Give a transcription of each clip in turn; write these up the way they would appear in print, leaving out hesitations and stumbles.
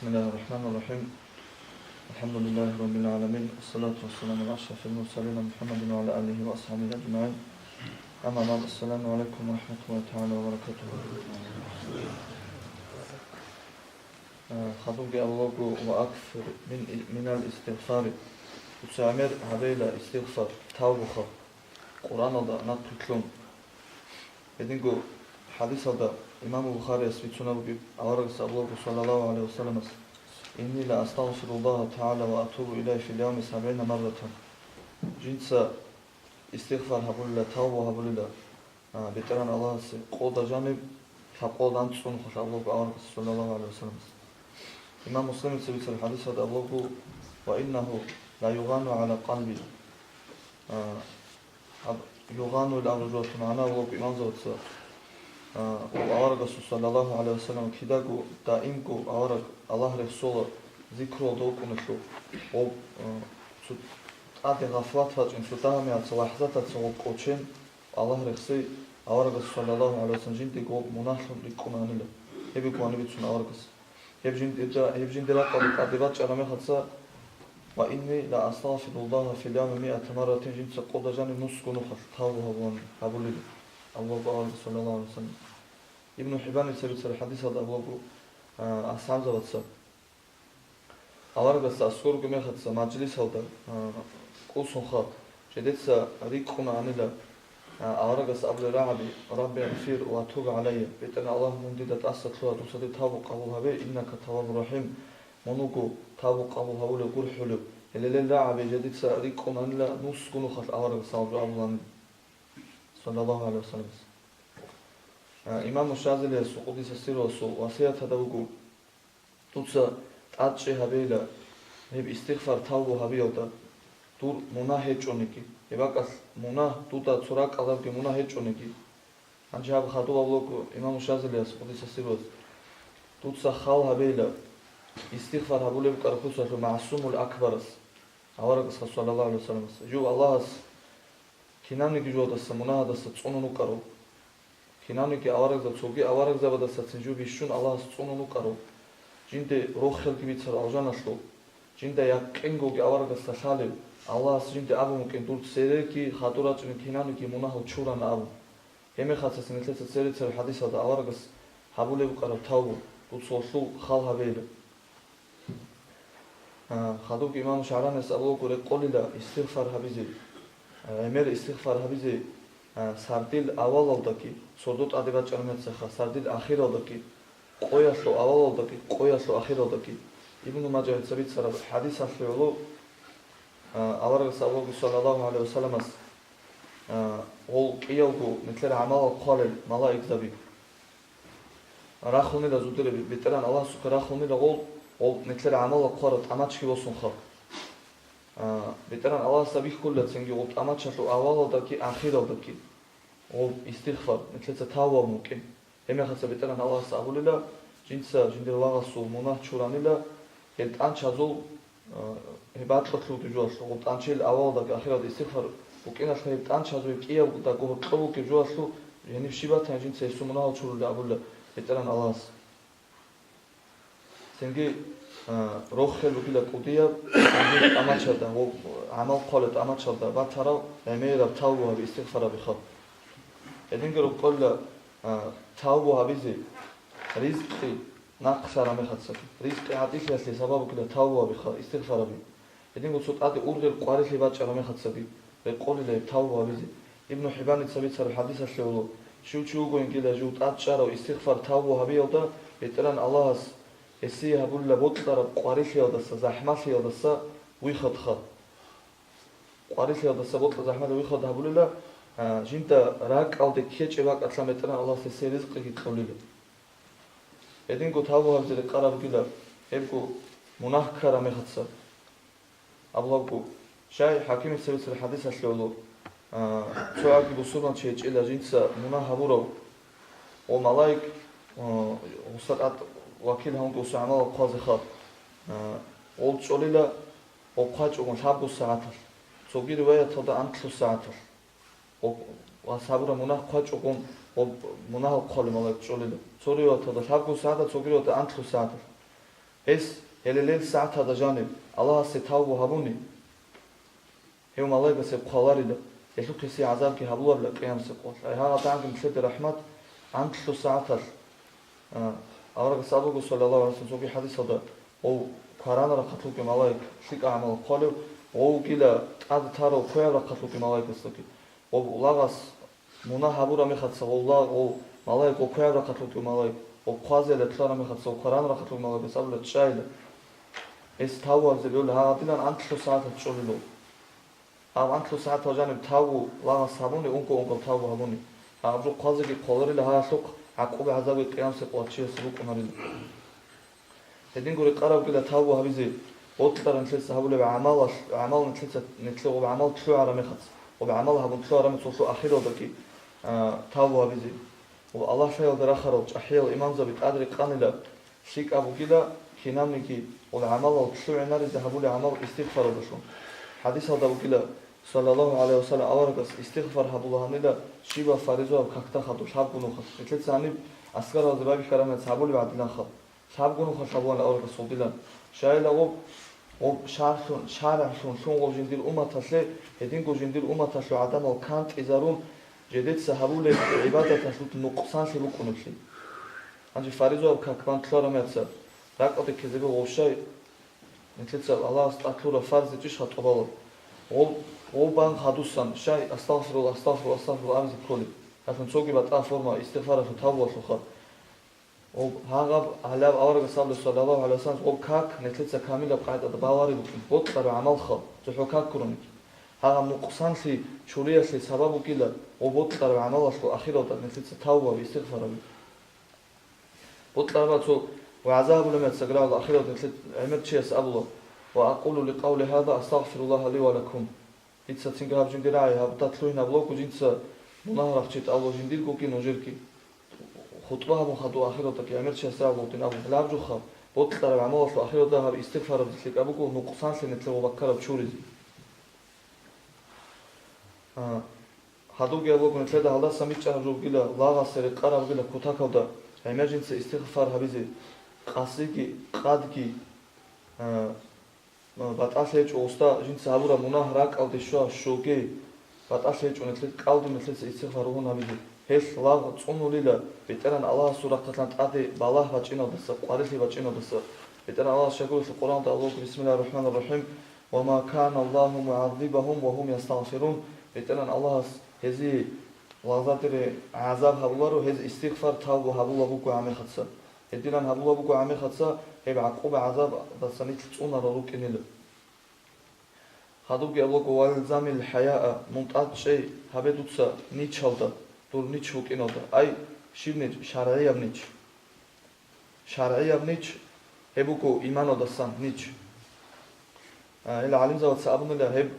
بسم الله الرحمن الرحيم. الحمد لله رب العالمين، والصلاة والسلام على أشرف المرسلين محمد وعلى آله وأصحابه أجمعين. أما بعد، السلام عليكم ورحمة الله تعالى وبركاته. خطوك الله وأكثر من الاستغفار. وتعمر هذيلا استغفار توبة قرآن الله نطلون. بدينكو حديث هذا إمام البخاري سبيتنا بقى أورغس الله صلى الله عليه وسلم: إني لا أستغفر الله تعالى وأتوب إليه في اليوم 70 مرة. جنسا استغفار هبول الله توبة هبول الله بتران الله قود جانب فقود أنت صنخ الله أورغس صلى الله عليه وسلم. إمام مسلم سبيت الحديث هذا الله: وإنه لا يغان على قلبي يغان الأرجوة معنا الله إمام زوج أورغس صلى الله عليه وسلم كداغو دائمكو أورغ الله رسول ذكره دوكو نشو أو أدي غفلات فاجن سودامي أتصلاحظات أتصوقوشين الله رسول أورغس صلى الله عليه وسلم جندي قول مناحل لكونا نلا هبي كواني بيتسون أورغس هبجين دلاقة بقادرات جرامي خدسا: وإني لا أستغفر الله في اليوم 100 مرة. جنس قود جاني نسكو نخص تاوه هبولي الله أورغس صلى الله عليه وسلم. ابن حبان يسبب الحديث هذا أبوه أصحاب زوجته. أورغس أسكور كم يخدس مجلس هذا قوسون خا جديد ريكون عنيلا أورغس أبو الرعبي ربي اغفر وأتوب علي بيتنا الله منديدة أستغفر وتصدي تابو قبول هبي إنك تواب رحيم منوكو تابو قبول هول قول حلو اللي الرعبي جديد ريكون عنيلا نسكون خا أورغس أبو صلى الله عليه وسلم. إمام الشاذلي سقوطي سيرو وصية هذاوكو توتسا أتشي هبيلا هب استغفار توبة هبيودا دور مناه جونيكي يبقى مناه توتا تراك أذابك مناه جونيكي أنجاب خاتو أبلوكو إمام الشاذلي سقوطي سيرو توتسا خال هبيلا استغفار هبولي بكاركوسا معصوم الأكبرس أورغس صلى الله عليه وسلم جو الله كنامني جو دس مناه دس تصونو كارو كنامني أورغز تصوبي أورغز بدأ ستنجو بيشون الله تصونو كارو جنده روح خلق بيتر أوجان أشلو جنده يقينغو أورغز تشالب الله جنده أبو ممكن دور سيركي خاطرات كنامني مناه تشوران أبو هم خاصة سنتلت سيرت الحديث هذا أورغز حبولي بقرب تاو وتصوصو خال هبيل خدوك إمام شعران يسألوه قولي قولي لا استغفار هبيزي أمير استغفار هبيزي سرديل أول أولدكي صدوت أدبات جرمت سخا سرديل أخير أولدكي قوياسلو أول أولدكي قوياسلو أخير أولدكي ابن ماجه سبيت سر حديث أفعلو أورغس الله صلى الله عليه وسلم هو قيلو مثل عمل قال ملائك زبي راخوني لزودر بيتران الله سكر راخوني لغول هو مثل عمل قارت أماتشي وسنخا بيتران الله سبيح كل تنجي قلت أماتشلو أول أولدكي أخير أولدكي أو استغفار مثل تتاوى ممكن هم يخص بيتنا الله سأقول له جنسا جند الله سو مناه شوراني له يلت أنشازو هبات لطلو تجوز قلت أنشيل أول دك آخر استغفار وكنا شو هبت أنشازو يبكيه ودا قوه قلو كجوزلو يعني بشيبات يعني جنسا سو مناه شورو له أقول له بيتنا الله سنجي روح خلو كلا قدية أمات شدا هو عمل قالت أمات شدا بعد ترى أمير بتاوه باستغفار بخط إذن قل توبة هبيزي رزقي نقص رامي خدسك رزقي عطيك لسه سبب كده توبة بخا استغفار بي إذن قل صوت عطي أورغ القارث لباج رامي خدسك بيقول لي توبة هبيزي ابن حبان يتسبيت سر الحديث أشلو شو قوين كده جوت أتشار واستغفار توبة هبيودا بيتران الله السي هبول لبطلر قارث يودس زحمة يودس ويخد خد قارث يودس بطل زحمة ويخد هبول له جنتا راك أو دكيتش باك أتلامتنا الله سي رزقك يتقولي إذن قلت هاو هذا القرار كلا يبقوا مناه كرامي خدسة أبلغوا شاي حكيم السبيل الحديث أشلولو سواء بصورة شيء إلا جنسا مناه هبورو وملايك وصلت وكيل هم قصوا عمل قاضي خاب قلت شولي لا وقاج ومشابه الساعات سوقي رواية تضع أنت الساعات وصابر مناه قاج وقوم ومناه قال ملاك شولي لا سوري وتضع شابه الساعات سوقي وتضع أنت الساعات ეს ელელელ საათა და ჟანებ ალაჰასე თავუ ჰაბუნი ჰევ მალაიკასე ყვალარიდა ეს უქესი აზაბ კი ჰაბულა ყიამსე ყვალ აი ჰაღა ტანგი მშედე რაჰმათ ანთლო საათას ავრა გასაბუგო სალალაჰუ ალაიჰი ვასალამ ზოგი ჰადისა და ო ქარანა რახათუკე მალაიკ შიკა ამალ ყვალე ო გილა ტად თარო ქოა რახათუკე მალაიკასტოკი ო ლაღას მონა ჰაბურა მეხაცა ო მალაიკ ო ქოა რახათუკე მალაიკ ო ყვაზელა თლარა მეხაცა ო ქარანა რახათუკე მალაიკ საბლა ჩაილა ეს თავაზე ბიოლა ჰაღატიდან ანთლო საათად ჭოლილო ამ ანთლო საათა ჟანებ თავუ ლაღას ჰაბუნი უნკო თავუ ჰაბუნი აღბრო ყვაზე კი ყოლერელა ჰასოқ აყუბე აზავი ყიამსე ყოჩიეს რუკუნარი ედინგური ყარავკილა თავუ ჰავიზე ოთლარან ცეს ჰაბულე ამალ ცეს ნეთლე ო ამალ თლო არა მეხაც ო ამალ ჰაბუნ თლო არა მეცო ახიროდა კი თავუ ჰავიზე ო ალაჰ შაილ და რახარო ჭაჰიელ იმამზაბი ყადრი ყანილა შიკაბუკილა ქინამნიკი ო ამალ თლო ენარი ჰაბულე ამალ ისტიღფარობაშო ჰადისა და უკილა სალალაჰუ ალაიჰი ვასალამ ავარგას ისტიღფარ ჰაბულაჰანილა შიბა ფარიზო ქაქთა ხადო შაბგუნო ხა ეცეცანი ასკარაზე ბაბი ხარამაც ჰაბული ვადილან ხა შაბგუნო ხა შაბულა ავარგას სულდილან შაილა ო შარაშონ შონგო ჟინდილ უმათასე ედინგო ჟინდილ უმათასე ადამალ ქანტ იზარუმ ჯედეთ საჰაბულე იბადათა სუთ ნუყსან შილუკუნუში ანჯი ფარიზო ქაქბან თლარამეცა რაკოტი ქეზებო ოვშაი ეცეცა ალაჰს ტათურა ფარზი ჭიშხა ტობალო ობან ხადუსან შაი ასტაღფირულlah ამის ქოლი ახლა ცოგიბა ტა ფორმა ისტიღფარაშო თავუაშო ხა ო ჰაღაბ ალა ავარგა სალალაჰუ ალაიჰი ვასალამ ო ქაქ ნეთლეცა კამილა ყაიტა და ბავარი ბოტყარო ამალ ხა ზოჰო ქაქ კურონი ჰაღა ნუყსანსი ჩურიასი საბაბუ კილა ო ბოტყარო ამალაშო ახიროდა ნეთლეცა თავუა ისტიღფარები ბოტყარბაცო وعذاب لما تسجلوا الأخيرة أمرتشيس أبلو وأقول لقول هذا أستغفر الله لي ولكم إتسا تنقاب جندراي هبتاتلوين أبلوكو جنسا منهرق جيت أبلو جندير كوكي نوجيركي خطبها مخدو أخيرة كي أمرتشيس أبلو تن أبلو لابجو خب بطلع عمالش الأخيرة ده هب استغفار بذلك أبوكو نقصان سنتلو بكرة بشوريزي هادوغي أبلوكو نتلدا هلدا سميت شهر جوبيلا لاغا سري قرب بيلا كوتاكو ده emergency استغفار هبيزي قاسيكي قادكي ბატაშეჭო ოსტა ჟინც აბურა მონა რაკავდი შვა შოგე ბატაშეჭო ნეთლეთ ყავდი ნეთლეთ ისეხარო ნამიდი ეს ლაღ წუნულილა ბეტერან ალაჰ სურახთან ტადე ბალაჰ ვაჭინოდას ყვარელი ვაჭინოდას ბეტერან ალაჰ შეგულს ყურან და ალოჰ ბისმილაჰ რაჰმან რაჰიმ وما كان الله معذبهم وهم يستغفرون بيتنا الله هذه لحظات عذاب هبولارو هذ استغفار توبه هبولا بوكو عامي خدسا هديلان هبولا بوكو عامي خدسا هيب عقوبة عذاب دسانيت تسونا روكينيل خدوك يبلوكو والزام الحياء منطقة شيء هبدوتسا نيتشالدا دور نيتشوكينودا اي شيرنيت شرعية بنيتش شرعية بنيتش هبوكو إيمانو دسان نيتش إلا علم زوات سأبن الله هب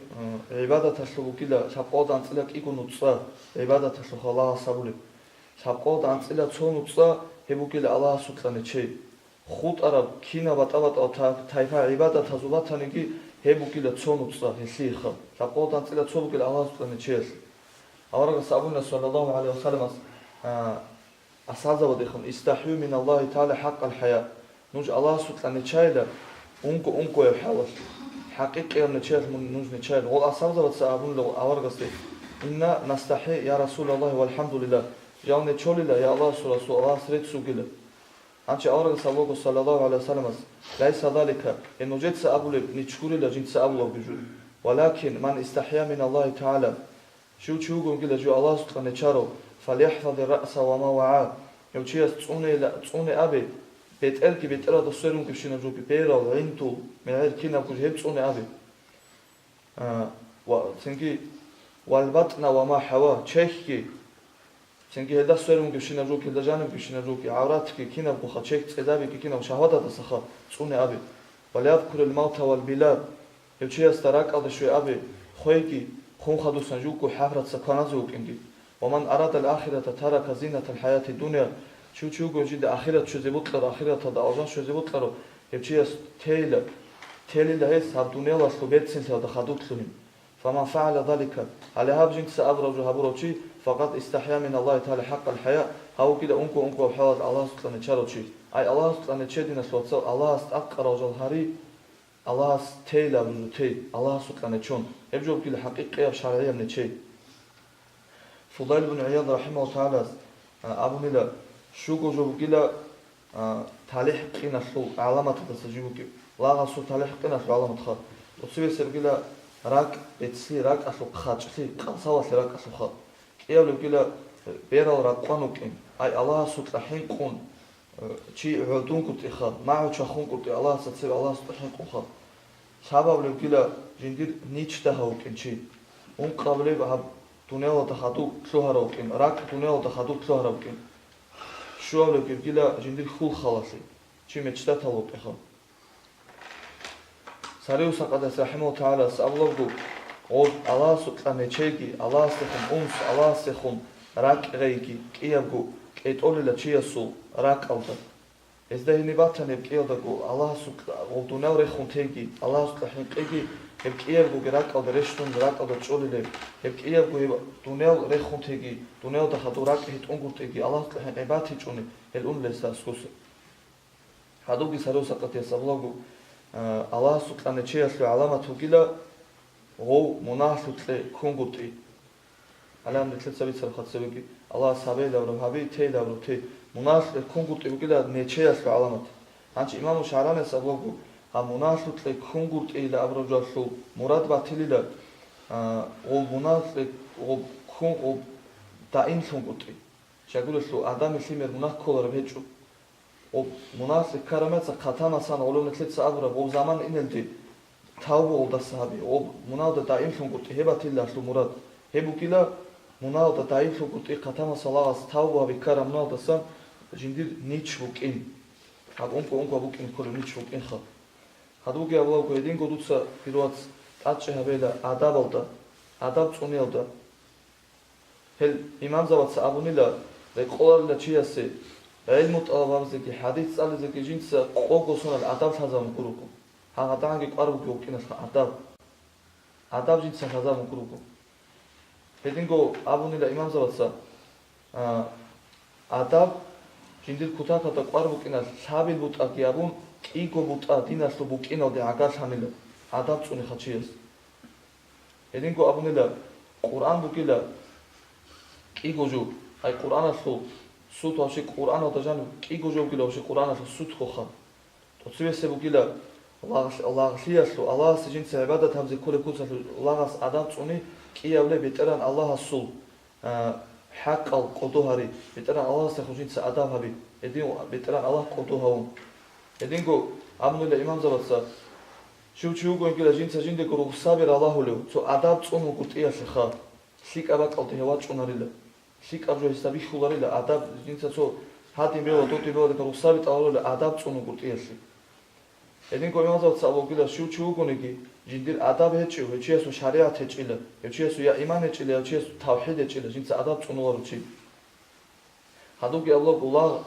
عبادة تشلوكي لا شابقود عن تلك إيكو نتصا عبادة تشلوك الله سابولي شابقود عن تلك تشو نتصا هبوكي لا الله سلطاني شيء خود عرب كينا بطابط أو تايفا عبادة تزولاتانيكي هبوكي لا تشو نتصا هسيخا شابقود عن تلك تشو بكي لا الله سلطاني شيء أورغ سأبن صلى الله عليه وسلم أسعز وديخم استحيو من الله تعالى حق الحياة نوج الله سلطاني شيء أنكو يبحالش حقيقي من الشيخ من نجم الشيخ والأصابة وتسأبون له أورغسي إنا نستحي يا رسول الله والحمد لله جاءنا تشولي لا يا الله رسول الله سريت سوقيله أنت أورغس الله صلى الله عليه وسلم ليس ذلك إنه جت سأبول نشكوري لا جت سأبول بجود ولكن من استحيا من الله تعالى شو قوم كده جو الله سبحانه وتعالى فليحفظ الرأس وما وعاه يوشي تصوني أبي بيتأركي بيتأرى دستورهم كبشينا جوكي بيرا وعينتو معير كينا بكوش هبصوني أبي وتنكي والبطن وما حوا تشيكي تنكي هدا دستورهم كبشينا جوكي هدا جانب كبشينا جوكي عوراتك كينا بخا تشيك تقدابي كينا وشهوتا تسخا تصوني أبي وليذكر الموت والبلاد يوشي استراك أضي شوي أبي خويكي خون خدو سنجوكو حفرة سكانازوك إنجي ومن أراد الآخرة ترك زينة الحياة الدنيا شو جد آخرت شو زبط لر آخرت هذا أوجان شو زبط لر يبتشيس تيل له هاب دنيا واسلو بيت سنت هذا خدوت لهم فما فعل ذلك على هاب جنس سأبرج هبروشي فقط استحيا من الله تعالى حق الحياة هاو كده أنكو بحوالة الله سبحانه وتعالى აი ალლაჰს ტანეჩედინას როცა ალლაჰს ტაყრაუჟალ ჰარი ალლაჰს თეილა ვუთე ალლაჰს ტანეჩონ ებჯობკილ ჰაყიყია შარია ნეჩე فضيل بن عياض رحمه الله تعالى أبونيلا شوكو جوبكيلا تالح قينا سو علامات تسجيبوكي لا غسو تالح قينا سو علامات خا وسوي سرقيلا راك بتسلي راك أسو خاطلي قصواس راك أسو خا كيالو كيلا بيرال راقوانوكين أي الله سطحين قون شي عدون كنت خا ما عود شخون كنت الله ستصير الله سطحين قون خا شباب لو كيلا جندير نيتش تهاوكين شي قبلي بهاب تونيل تخاطو كلوهاروكين راك تونيل تخاطو كلوهاروكين شو لو كيلا جندير خول خلاصي شي متشتا تلوك خا ساريو سقدس رحمه تعالى سأبلغو قول الله سبحانه چيگي الله سخون أمس الله سخون راك غيگي كيابغو كيتولي چياسو راك ألدا إزده نباتن يبكيودغو الله سبحانه قولدوناو رخون تيگي الله سبحانه قيگي يبكيابغو راك ألدا رشتون راك ألدا چولي يبكيابغو دوناو رخون تيگي دوناو دخدو راك هيت أنگور تيگي الله سبحانه عباتي چوني الأون لسا سكوس هادوگي ساريو سقدس سأبلغو الله سبحانه چياسو علامة توگيلا غو مناسبت كونغوتي علام دكتور سبيت سرخات سبيكي الله سبيل دورو هابي تي دورو تي مناسبت كونغوتي وكذا نيتشياس علامات هانش إمام الشعراني سبوكو ها مناسبت كونغوتي لا أبرجاسو مراد باتيلي لا غو مناسبت غو كون غو دائم كونغوتي شغله سو آدم سيمر مناخ كولر بيجو غو مناسبت كرامات سقطانا سان علوم نتلت سأبرا غو زمان إنلدي تاوبو دا صحابي او مناودا دائم سونغوتي هباتيلا سو مراد هبوكيلا مناودا دائم سونغوتي قتاما صلاغاس تاوبو بكار مناودا سان جندير نيچ بوكين اب اونكو بوكين كولو نيچ بوكين خا هادوكي ابلاو كويدين годуца пируац таче хабеда адабалда адаб цунелда хел имам завац абунила ре ყოლალა ჩიასე ელმუტ ალაბამზეки ჰადის წალეზეки ჯინცა ყოგოსონალ ადაბ საზამ კურუკო هاغتانگی قارب که اوکی نسخ آداب جنس هزار مکروکو. هدینگو آبونی لا امام زبادسا آداب جندیر کوتاه تا قارب که نس ثابت بود اکی آبون ایگو بود آدیناس تو بود اینو ده آگاز همیل آداب چونی خچیست. هدینگو آبونی لا قرآن بود کلا ایگو جو ای قرآن است سوت واشی قرآن و دجان ایگو جو کلا واشی قرآن است سوت خوخا. توصیه سه بود کلا الله سياسو الله سجنس عبادة همزي كل كوسا الله آدم توني كي يولي بيتران الله السول حق القدوهري بيتران الله سخجنس آدم هبي يدين بيتران الله قدوهون يدينكو عملوا الإمام زبطة شو قوين كلا جنس جندك روح صابر الله له سو آدم تونو قلت إيا شخا شيك أباك قلت هوا تشوناري له شيك أبجو يستبيخ خلاري له آدم جنس سو هاتي بيوه دوتي بيوه دك روح صابر الله له آدم تونو قلت إيا شخا Един којмазот са логила шучу гонеги жиндир адаб хечи хечиесу шариат хечиле хечиесу я иман хечиле хечиесу тавхид хечиле жинца адаб цунуларучи хадуги аллах улах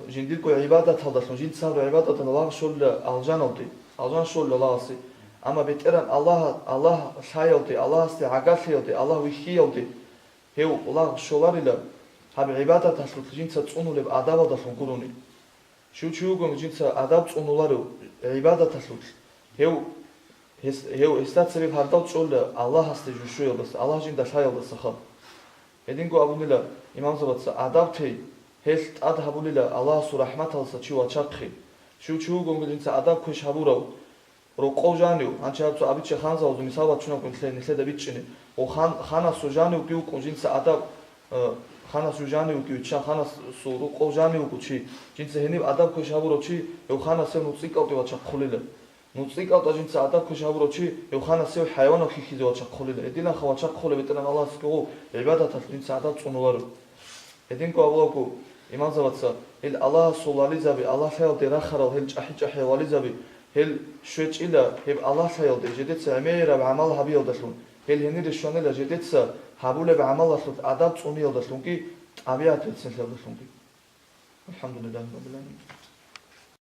жиндир кој ибадат халдасон жинца ибадат аллах шул алжан алди алжан шул алласи ама бетеран аллах шаялди аллах сте агасиялди аллах вихиялди хеу улах шуларила хаб ибадат асл жинца цунуле адабадасон гуруни شو جنس آداب صنولارو عبادة تسلوك هو استاد سبب هرداو تقول الله هست جوشو يلدس الله جن دشاي يلدس خا هدينكو أبونيلا إمام زبادس آداب تي هست أدهبوليلا الله سو رحمة الله شو أشاقي شو جنس آداب كوش هبورو رو قوجانيو أنشأ بسو أبيتش خانزا وزو مثال شنو كنت نسيت أبيتشني وخانا سوجانيو كيو جنس آداب خانا سوجاني وكي وچا خانا سورو قوجاني وكوچي جنس هني ادب كوشابوروچي يو خانا سو نوصيقاوتي وچا خوليله نوصيقاوتا جنس ادب كوشابوروچي يو خانا سو حيوانو خيخيزي وچا خوليله ادينا خوا وچا خولي بتنا الله سكو عبادت جنس ادب صنولارو ادين كو ابلوكو امام زباتسا ال الله صلالي زبي الله فيل دي رخرال هل جحي جحي والي زبي هل شوچيلا هب الله فيل دي جدت امير بعمل حبيل دشون هل هني دشونلا جدت حابوله بعمل الله أدب صوني الله سونكي أبيات السنة الله سونكي الحمد لله رب العالمين